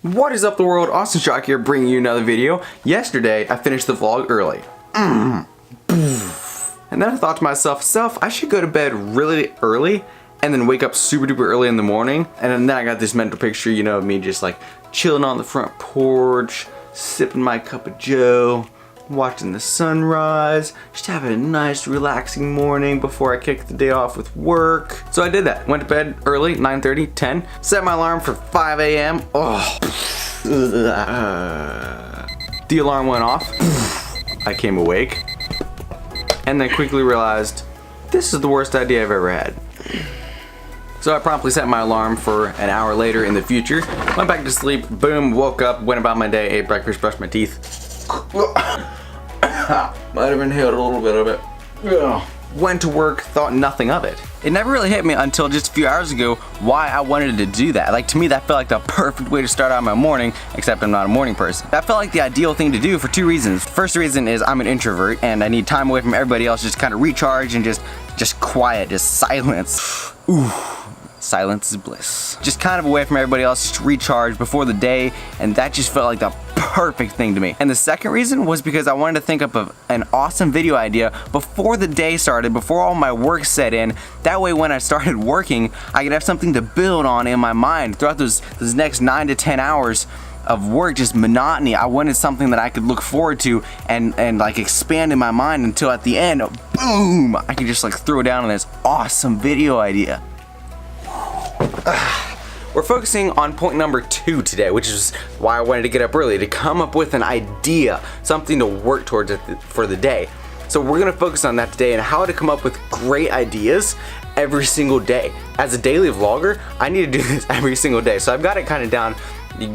What is up the world? Austin Schrock here, bringing you another video. Yesterday, I finished the vlog early. And then I thought to myself, I should go to bed really early and then wake up super duper early in the morning. And then I got this mental picture, you know, of me just like chilling on the front porch, sipping my cup of joe, watching the sunrise, just having a nice relaxing morning before I kick the day off with work. So I did that. Went to bed early, 9:30, 10. Set my alarm for 5 a.m. Oh. The alarm went off. I came awake. And then quickly realized, this is the worst idea I've ever had. So I promptly set my alarm for an hour later in the future. Went back to sleep, boom, woke up, went about my day, ate breakfast, brushed my teeth. Might have inhaled a little bit of it. Ugh. Went to work, thought nothing of it. It never really hit me until just a few hours ago why I wanted to do that. Like, to me, that felt like the perfect way to start out my morning, except I'm not a morning person. That felt like the ideal thing to do for two reasons. First reason is I'm an introvert and I need time away from everybody else, just kind of recharge and just quiet, just silence. Ooh. Silence is bliss. Just kind of away from everybody else, just recharge before the day, and that just felt like the perfect thing to me. And the second reason was because I wanted to think up of an awesome video idea before the day started, before all my work set in. That way when I started working, I could have something to build on in my mind throughout those next 9 to 10 hours of work, just monotony. I wanted something that I could look forward to and like expand in my mind until at the end, boom, I could just like throw down on this awesome video idea. We're focusing on point number 2 today, which is why I wanted to get up early, to come up with an idea, something to work towards for the day. So we're gonna focus on that today and how to come up with great ideas every single day. As a daily vlogger, I need to do this every single day. So I've got it kind of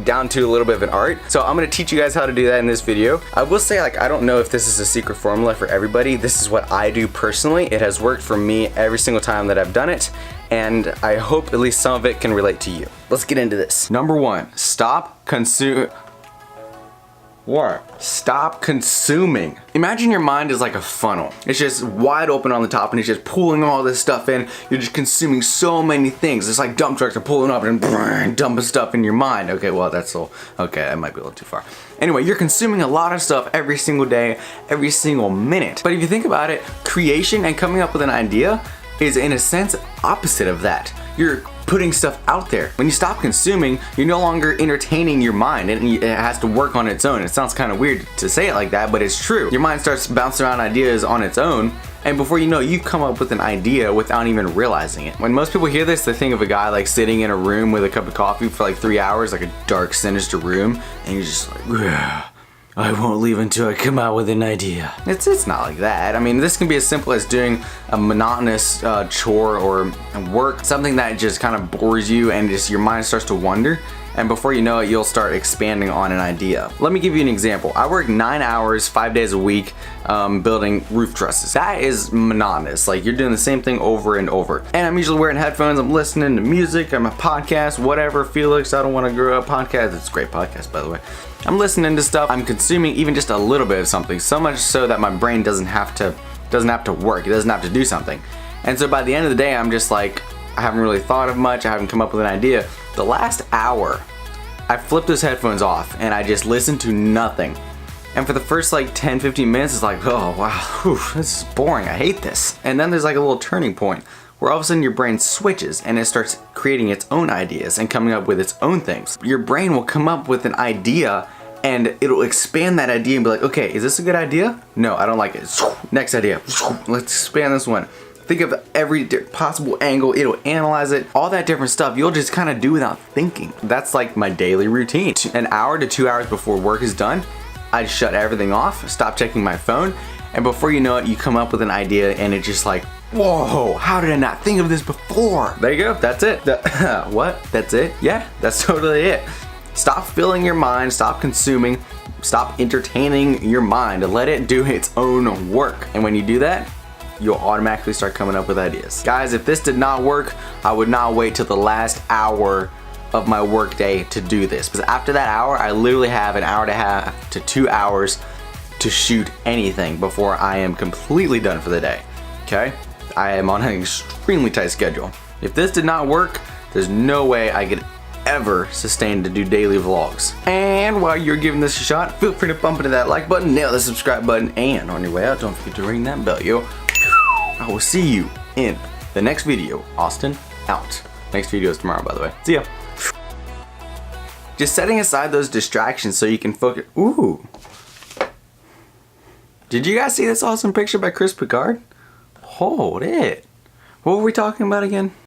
down to a little bit of an art. So I'm gonna teach you guys how to do that in this video. I will say, like, I don't know if this is a secret formula for everybody. This is what I do personally. It has worked for me every single time that I've done it, and I hope at least some of it can relate to you. Let's get into this. Number 1, stop consuming. Stop consuming. Imagine your mind is like a funnel. It's just wide open on the top and it's just pulling all this stuff in. You're just consuming so many things. It's like dump trucks are pulling up and dumping stuff in your mind. Okay, well okay, that might be a little too far. Anyway, you're consuming a lot of stuff every single day, every single minute. But if you think about it, creation and coming up with an idea is in a sense opposite of that. You're putting stuff out there. When you stop consuming, you're no longer entertaining your mind, and it has to work on its own. It sounds kind of weird to say it like that, but it's true. Your mind starts bouncing around ideas on its own, and before you know it, you come up with an idea without even realizing it. When most people hear this, they think of a guy like sitting in a room with a cup of coffee for like 3 hours, like a dark, sinister room, and you're just like, ugh, I won't leave until I come out with an idea. It's not like that. I mean, this can be as simple as doing a monotonous chore or work, something that just kind of bores you and just your mind starts to wander. And before you know it, you'll start expanding on an idea. Let me give you an example. I work 9 hours, 5 days a week, building roof trusses. That is monotonous. Like, you're doing the same thing over and over. And I'm usually wearing headphones, I'm listening to music, I'm a podcast, whatever. Felix, I Don't Want to Grow Up podcast. It's a great podcast, by the way. I'm listening to stuff, I'm consuming even just a little bit of something, so much so that my brain doesn't have to work, it doesn't have to do something. And so by the end of the day, I'm just like, I haven't really thought of much, I haven't come up with an idea. The last hour, I flipped those headphones off and I just listened to nothing. And for the first like 10-15 minutes, it's like, oh wow, whew, this is boring, I hate this. And then there's like a little turning point where all of a sudden your brain switches and it starts creating its own ideas and coming up with its own things. Your brain will come up with an idea and it'll expand that idea and be like, okay, is this a good idea? No, I don't like it. Next idea. Let's expand this one. Think of every possible angle, it'll analyze it, all that different stuff you'll just kind of do without thinking. That's like my daily routine. An hour to 2 hours before work is done, I shut everything off, stop checking my phone, and before you know it, you come up with an idea and it's just like, whoa, how did I not think of this before? There you go, that's it. What? That's it? Yeah, that's totally it. Stop filling your mind, stop consuming, stop entertaining your mind, let it do its own work. And when you do that, you'll automatically start coming up with ideas. Guys, if this did not work, I would not wait till the last hour of my work day to do this. Because after that hour, I literally have an hour and a half to 2 hours to shoot anything before I am completely done for the day, okay? I am on an extremely tight schedule. If this did not work, there's no way I could ever sustain to do daily vlogs. And while you're giving this a shot, feel free to bump into that like button, nail the subscribe button, and on your way out, don't forget to ring that bell, yo. I will see you in the next video. Austin, out. Next video is tomorrow, by the way. See ya. Just setting aside those distractions so you can focus. Ooh. Did you guys see this awesome picture by Chris Picard? Hold it. What were we talking about again?